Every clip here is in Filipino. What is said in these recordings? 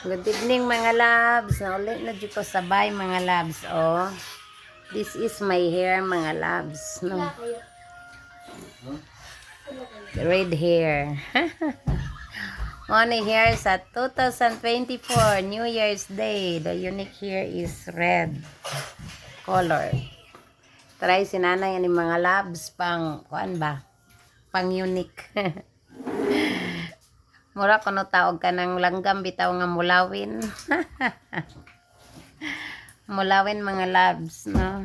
Good evening mga loves. Naulit na dito ko sabay mga loves. Oh. This is my hair mga loves. No. Red hair. Money hair sa 2024 New Year's Day. The unique hair is red color. Try si nanay ni mga loves pang kuan ba? Pang unique. Mura ko no taog ka ng langgam bitaw nga mulawin. Mulawin mga loves, no?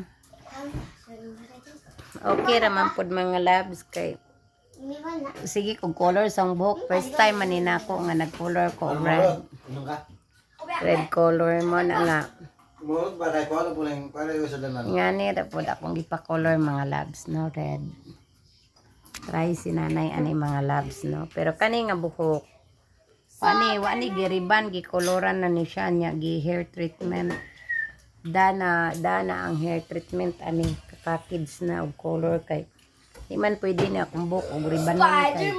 Okay raman pod mga loves kay sige kung color sang buhok. First time manin ako nga nag-color ko red. Red color mo na nga. Nga ni rapod akong gipa-color mga loves, no? Red. Try si nanay ani mga loves, no? Pero kani nga buhok wani giriban gikoloran na ni siya nya gi hair treatment dana ang hair treatment ani kaka-kids na og color kay di man pwede na akong buhok og ribanan kay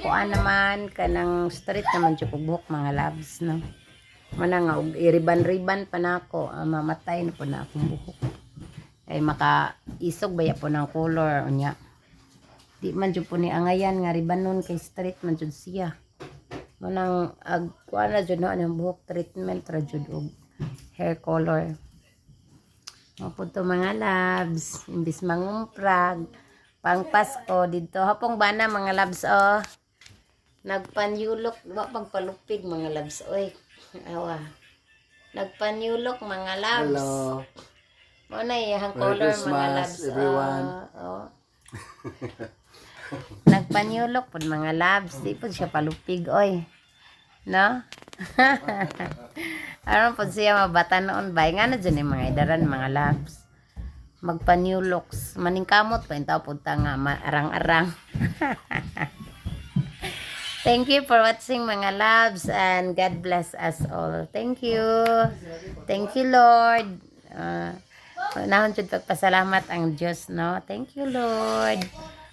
kuan naman kanang straight naman jud og buhok mga loves, no? Mana nga og iriban-riban pa nako mamatay na po na akong buhok kay maka isog baya po ng color unya di man jud po ni angayan nga ribanon kay straight man jud siya. Manang kuan na jud no ang buhok treatment ra jud og hair color. Mapud to mga loves, imbis mangumprag pang Pasko dito hapong bana mga loves oh. Nagpanyulok wa pagpalupig mga loves oy. Awa. Nagpanyulok mga loves. Hello. Mo na iyang color mga loves everyone. Oh. Nagpanyulok pod mga loves, di pod siya palupig oy. No? Aron pod siya mabata noon bay nga na dyan yung mga idaran mga loves. Magpanyuloks, maningkamot pa yung pod ta nga arang-arang. Thank you for watching mga loves and God bless us all. Thank you. Thank you Lord. Nahon jud pagpasalamat ang Diyos, no? Thank you Lord.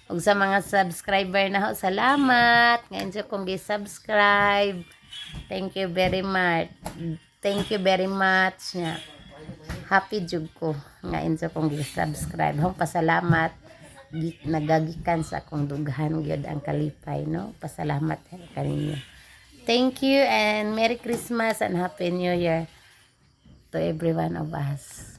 Ug sa mga subscriber na ho, salamat. Ngayon sa kong gi-subscribe. Thank you very much. Thank you very much. Nga. Happy jud ko. Ngayon sa kong gi-subscribe. Hong pasalamat. Nagagikan sa akong dughan gyud ang kalipay, no? Pasalamat kaninyo. Thank you and Merry Christmas and Happy New Year to every one of us.